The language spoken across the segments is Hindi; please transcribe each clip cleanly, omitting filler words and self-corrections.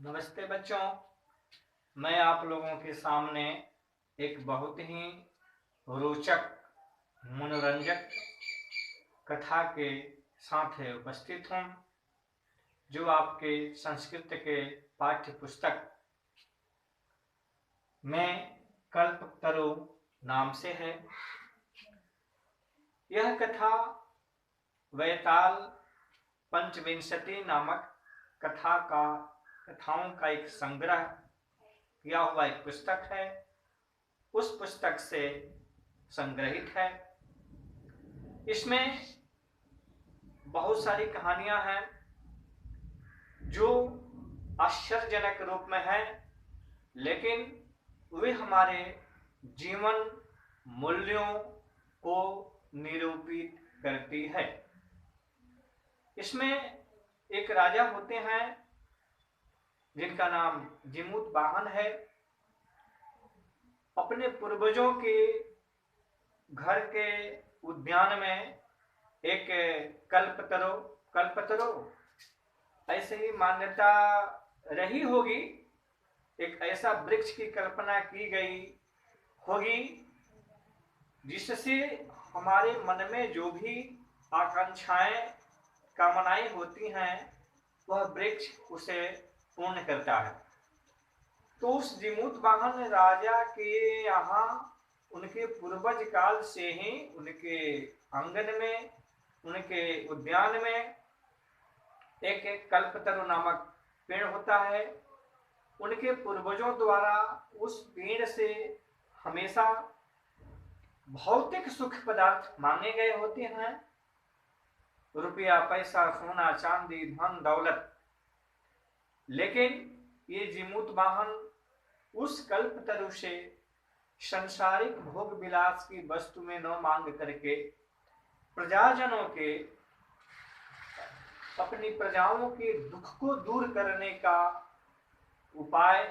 नमस्ते बच्चों, मैं आप लोगों के सामने एक बहुत ही रोचक मनोरंजक कथा के साथ उपस्थित हूँ, जो आपके संस्कृत के पाठ्य पुस्तक में कल्पतरु नाम से है। यह कथा वैताल पंचविंशति नामक कथाओं का एक संग्रह किया हुआ एक पुस्तक है। उस पुस्तक से संग्रहित है। इसमें बहुत सारी कहानियां हैं जो आश्चर्यजनक रूप में है, लेकिन वे हमारे जीवन मूल्यों को निरूपित करती है। इसमें एक राजा होते हैं जिनका नाम जीमूत वाहन है। अपने पूर्वजों के घर के उद्यान में एक कल्पतरु ऐसे ही मान्यता रही होगी, एक ऐसा वृक्ष की कल्पना की गई होगी जिससे हमारे मन में जो भी आकांक्षाएं कामनाएं होती हैं वह वृक्ष उसे पूर्ण करता है। तो उस जीमूत वाहन राजा के यहाँ उनके पूर्वज काल से ही उनके आंगन में, उनके उद्यान में एक कल्पतरु नामक पेड़ होता है। उनके पूर्वजों द्वारा उस पेड़ से हमेशा भौतिक सुख पदार्थ मांगे गए होते हैं, रुपया, पैसा, सोना, चांदी, धन, दौलत। लेकिन ये जीमूत वाहन उस कल्पतरु से संसारिक भोग विलास की वस्तु में न मांग करके प्रजाजनों के, अपनी प्रजाओं के दुख को दूर करने का उपाय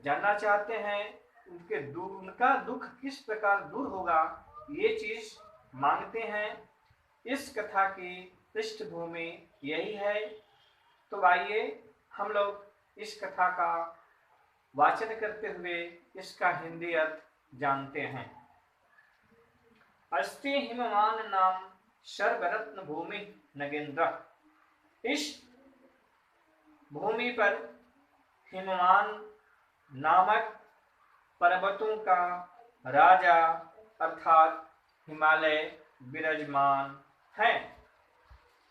जानना चाहते हैं। उनका दुख किस प्रकार दूर होगा, ये चीज मांगते हैं। इस कथा की पृष्ठभूमि यही है। तो आइए हम लोग इस कथा का वाचन करते हुए इसका हिंदी अर्थ जानते हैं। अस्ति हिमवान नाम सर्वरत्न भूमि नगेंद्र। इस भूमि पर हिमवान नामक पर्वतों का राजा अर्थात हिमालय विराजमान है।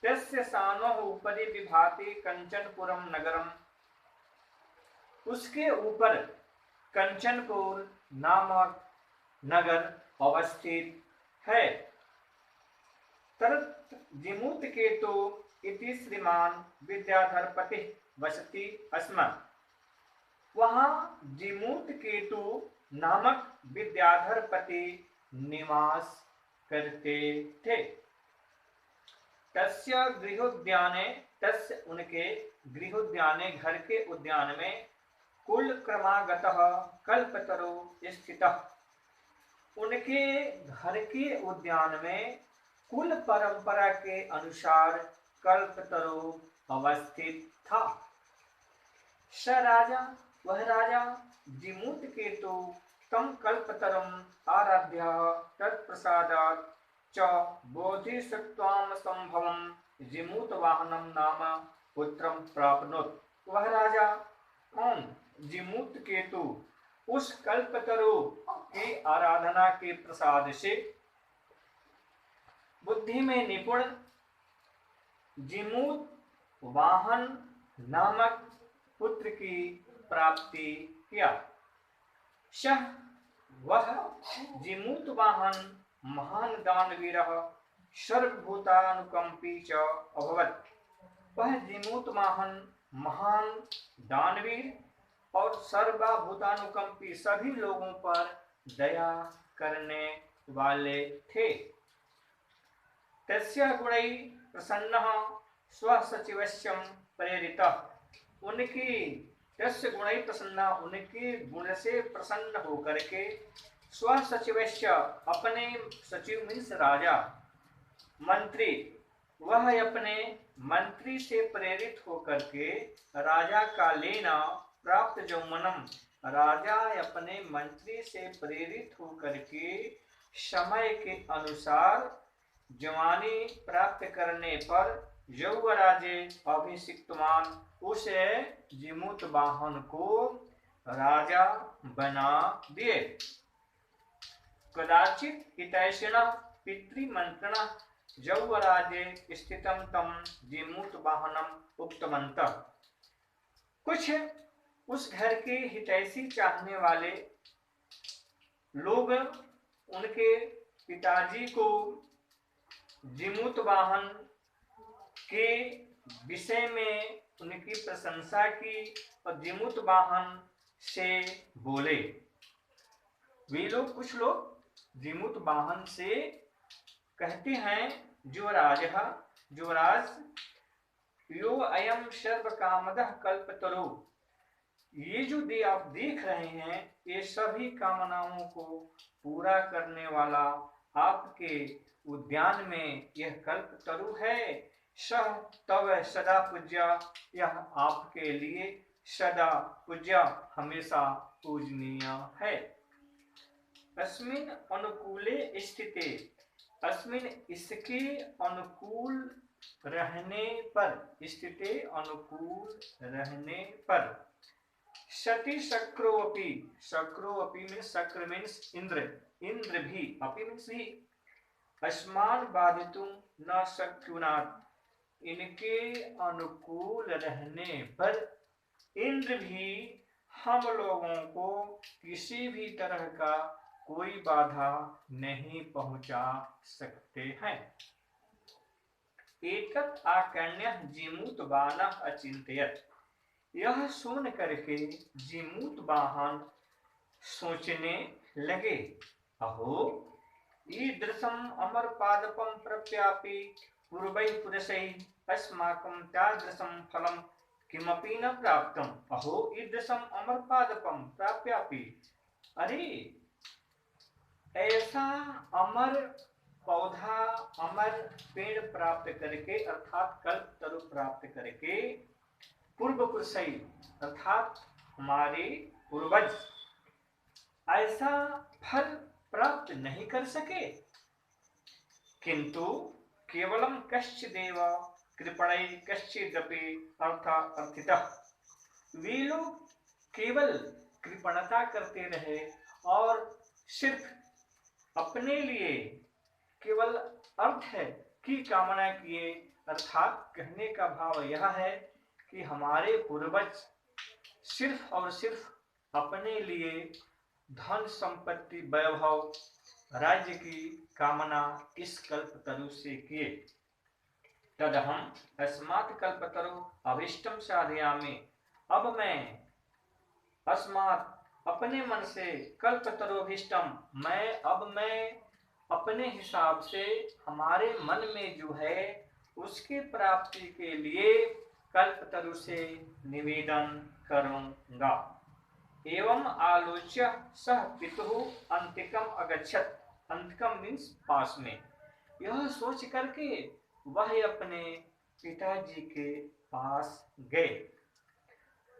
तस्य सानोः उपरि विभाति कंचनपुरम नगरम। उसके ऊपर कंचनपुर नामक नगर अवस्थित है। तत् जीमूत केतु इति श्रीमान विद्याधरपति वसति स्म। वहां जीमूत केतु नामक विद्याधरपति निवास करते थे। तस्य गृहोद्याने, तस्य उनके गृहोद्याने घर के उद्यान में कुल क्रमागतः कल्पतरु स्थितः। उनके घर के उद्यान में कुल परंपरा के अनुसार कल्पतरु अवस्थित था। स राजा, वह राजा जीमूत केतु तम कल्पतरम आराध्य तत्प्रसादात् च बोधिसत्त्वं संभवं जीमूत वाहनम नाम पुत्रम प्राप्नोत। वह राजा कौन? जीमूत केतु उस कल्पतरु की आराधना के प्रसाद से बुद्धि में निपुण जीमूत वाहन नामक पुत्र की प्राप्ति किया। सह, वह जीमूत वाहन महान दानवीरः सर्वभूतानुकंपी च अभवत्। वह जीमूत वाहन महान दानवीर और सर्वभूतानुकंपी, सभी लोगों पर दया करने वाले थे। तस्य गुणैः प्रसन्नः स्वसचिवस्य प्रेरितः। उनकी तस्य गुणैः प्रसन्नः, उनके गुण से प्रसन्न होकर के स्वसचिवस्य, अपने सचिव मीन्स राजा, मंत्री, वह अपने मंत्री से प्रेरित होकर के राजा का लेना प्राप्त यौवनम, राजा अपने मंत्री से प्रेरित होकर के समय के अनुसार जवानी प्राप्त करने पर यौवराजे अभिषिक्तवान उस जिमूत वाहन को राजा बना दिए। कदाचित हितैषिण पितृमंत्रण यौवराजे स्थितम तम जिमूत वाहनम उक्तवन्तः। कुछ उस घर के हितैषी चाहने वाले लोग उनके पिताजी को जिमूत वाहन के विषय में उनकी प्रशंसा की और जिमूत वाहन से बोले। वे लोग कुछ लोग जिमूत वाहन से कहते हैं, युवराज यो अयम सर्व कामदः कल्पतरु, ये जो आप देख रहे हैं ये सभी कामनाओं को पूरा करने वाला आपके उद्यान में यह कल्पतरु है। सह तव सदा पूज्य, यह आपके लिए सदा पूज्य हमेशा पूजनीय है। अस्मिन् अनुकूले स्थिते, अस्मिन् इसके अनुकूल रहने पर, स्थिते अनुकूल रहने पर, सति शक्रोऽपि, शक्रोऽपि मीन्स शक्र मीन्स इंद्र, इंद्र भी, अपि मीन्स भी, अस्मान बाधितुं न शक्नुयात्, इनके अनुकूल रहने पर इंद्र भी हम लोगों को किसी भी तरह का कोई बाधा नहीं पहुंचा सकते हैं। एतत् आकर्ण्य जिमूत बाणः अचिंतयत्, यह सुन करके जिमूत वाहन सोचने लगे, अहो ईदृशम् अमर पादपं प्रप्यापि पूर्वैः पुरुषैः अस्माकं तादृशं फलं किमपि न प्राप्तम्। अहो ईदृशम् अमर पादपं प्राप्यापि, अरे ऐसा अमर पौधा, अमर पेड़ प्राप्त करके अर्थात कल्प तरु प्राप्त करके पूर्व पुरुषई अर्थात हमारे पूर्वज ऐसा फल प्राप्त नहीं कर सके, किंतु केवलम कश्चिदेव कृपणै कश्चिदपि अर्थार्थितः, वे लोग केवल कृपणता करते रहे और सिर्फ अपने लिए केवल अर्थ है की कामना किए। अर्थात कहने का भाव यह है कि हमारे पूर्वज सिर्फ और सिर्फ अपने लिए धन संपत्ति वैभव राज्य की कामना इस कल्पतरु से किए। तदहम अस्मात् कल्पतरु अभीष्टम साधयामि, अब मैं अस्मात् अपने मन से कल्पतरोभीष्टम, मैं अपने हिसाब से हमारे मन में जो है उसकी प्राप्ति के लिए कल्पतरु से निवेदन करूंगा। एवं आलोच्य सह पितुः अंतिकम अगच्छत, अंतिकम मीन्स पास में, यह सोच करके वह अपने पिताजी के पास गए।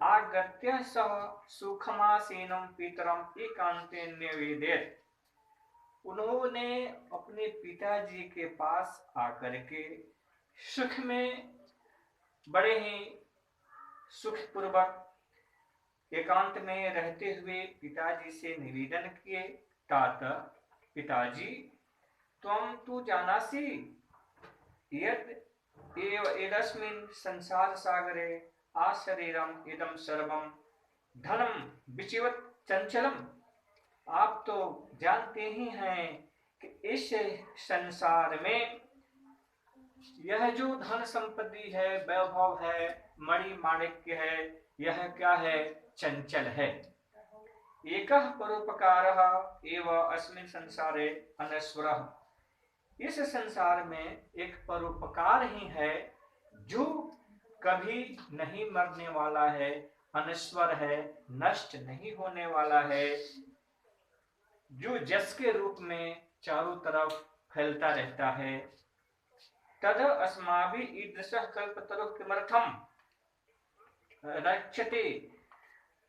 आगत्य सह सुखमासीनं पितरम एकांते निवेदयत्, उन्होंने अपने पिताजी के पास आकर के सुख में बड़े ही सुखपूर्वक एकांत में रहते हुए पिताजी से निवेदन किए। तात पिताजी त्वं तु जानासि यत् एतस्मिन् संसार सागरे आशरीरम इदम सर्वम धनम विचिवत चंचलम, आप तो जानते ही हैं कि इस संसार में यह जो धन संपत्ति है, वैभव है, मणि माणिक्य है, यह क्या है, चंचल है। एकः परोपकारः एव अस्मिन् संसारे अनश्वरः, इस संसार में एक परोपकार ही है जो कभी नहीं मरने वाला है, अनश्वर है, नष्ट नहीं होने वाला है, जो जस के रूप में चारों तरफ फैलता रहता है। तद अस्माभिः ईदृशः कल्पतरुः किमर्थम रक्षते।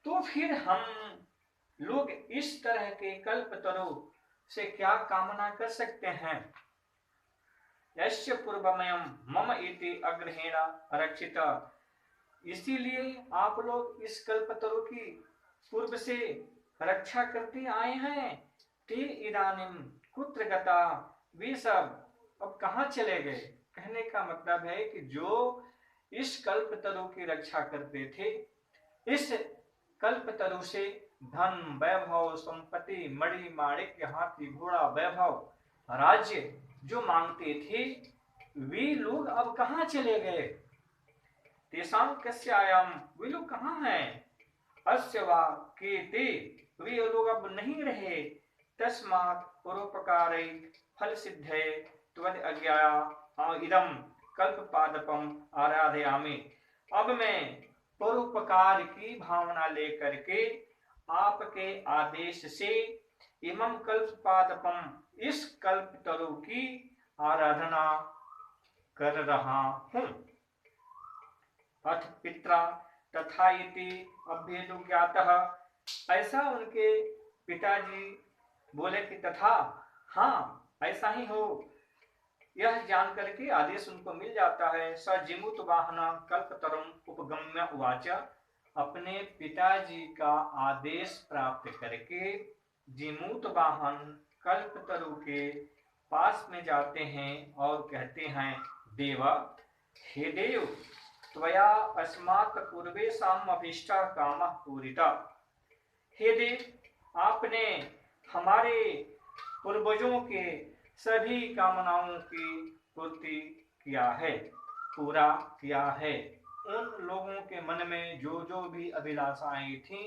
तो फिर हम लोग इस तरह के कल्पतरु से क्या कामना कर सकते हैं। यस्य पूर्वमयम् मम इति अग्रहेण रक्षित। इसीलिए आप लोग इस कल्पतरु की पूर्व से रक्षा करते आए हैं। ते इदानीं कुत्र गता, वे सब अब कहाँ चले गए। कहने का मतलब है कि जो इस कल्पतरु की रक्षा करते थे, इस कल्पतरु से धन वैभव संपत्ति मणि माणिक्य हाथी घोड़ा वैभव राज्य जो मांगते थे, वे लोग अब कहाँ चले गए। तेषां कस्यायाम, वे लोग कहाँ हैं। अस्य वा केते, वे लोग अब नहीं रहे। तस्मात् परोपकारै फल सिद्धे त्वद अज्ञाया इदं कल्पपादपम आराधयामि। अब मैं परोपकार की भावना लेकर के आपके आदेश से इमं कल्पपादपम, इस कल्पतरु की आराधना कर रहा हूं। अथ पित्रा तथा इति अभ्युज्ञातः, ऐसा उनके पिताजी बोले कि तथा, हाँ ऐसा ही हो, यह जान करके आदेश उनको मिल जाता है। स जिमुत वाहन कल्पतरुम उपगम्य उवाच, अपने पिताजी का आदेश प्राप्त करके जिमुत वाहन कल्पतरु के पास में जाते हैं और कहते हैं, देव, हे देव, त्वया अस्मात् पूर्वेषाम् अभीष्टा कामः पूरिता। हे देव, आपने हमारे पूर्वजों के सभी कामनाओं की पूर्ति किया है, पूरा किया है। उन लोगों के मन में जो जो भी अभिलाषाएं थीं,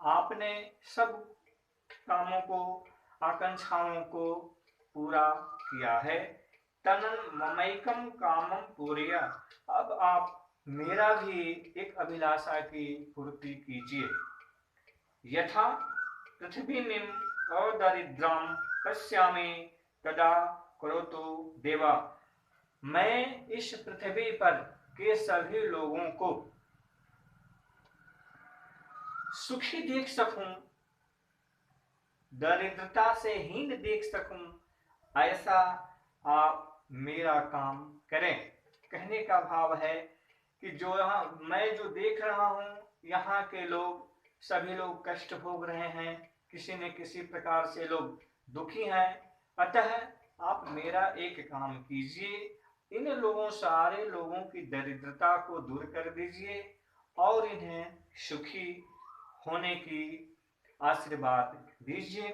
आपने सब कामों को, आकांक्षाओं को पूरा किया है। तनन ममैकम कामम पूर्य, अब आप मेरा भी एक अभिलाषा की पूर्ति कीजिए। यथा पृथ्वीमिं अदरिद्रं पश्यामि तदा करोतु देवा, मैं इस पृथ्वी पर के सभी लोगों को सुखी देख सकूं, दरिद्रता से हीन देख सकूं, ऐसा आप मेरा काम करें। कहने का भाव है कि जो यहाँ मैं जो देख रहा हूं, यहाँ के लोग सभी लोग कष्ट भोग रहे हैं, किसी न किसी प्रकार से लोग दुखी हैं। अतः आप मेरा एक काम कीजिए, इन लोगों सारे लोगों की दरिद्रता को दूर कर दीजिए और इन्हें सुखी होने की आशीर्वाद दीजिए।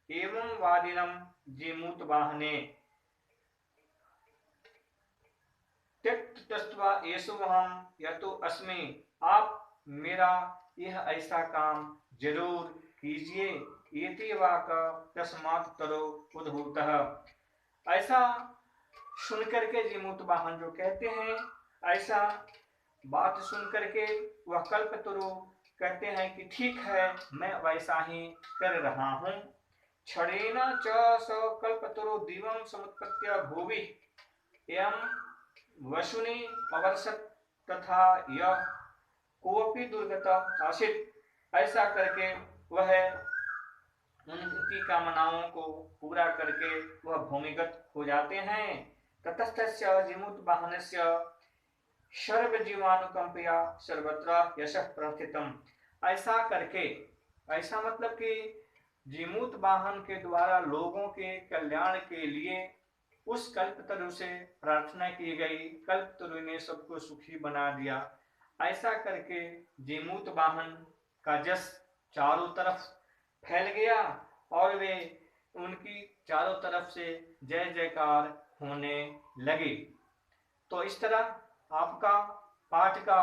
एवं वादिनम जिमूत वाहने त्यक्त्वा येषुवहं यतो अस्मि, आप मेरा यह ऐसा काम जरूर कीजिए। इति वाक तस्मात् तरो उद्भूतः, ऐसा सुनकर के जिमूत वाहन जो कहते हैं, ऐसा बात सुन करके वह कल्पतरु कहते हैं कि ठीक है, मैं वैसा ही कर रहा हूँ। क्षणेन च स कल्पतरु दिवं समुत्पत्य भुवि एवं वसुनि अवर्षत् तथा यः कोऽपि दुर्गत आसीत्। ऐसा करके वह उनकी कामनाओं को पूरा करके वह भूमिगत हो जाते हैं। ततस्तस्य जिमूत वाहनस्य सर्वजीवानुकंपया सर्वत्र यशः प्रस्थितम्। ऐसा करके, ऐसा मतलब कि जिमूत वाहन के द्वारा लोगों के कल्याण के लिए उस कल्पतरु से प्रार्थना की गई, कल्पतरु ने सबको सुखी बना दिया। ऐसा करके जिमूत वाहन का जस चारों तरफ फैल गया और वे उनकी चारों तरफ से जय जयकार होने लगी। तो इस तरह आपका पाठ का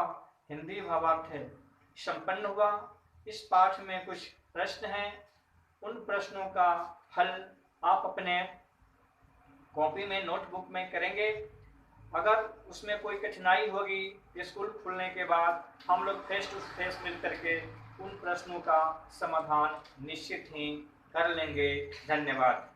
हिंदी भावार्थ संपन्न हुआ। इस पाठ में कुछ प्रश्न हैं, उन प्रश्नों का हल आप अपने कॉपी में, नोटबुक में करेंगे। अगर उसमें कोई कठिनाई होगी, स्कूल खुलने के बाद हम लोग फेस टू फेस मिल करके उन प्रश्नों का समाधान निश्चित ही कर लेंगे। धन्यवाद।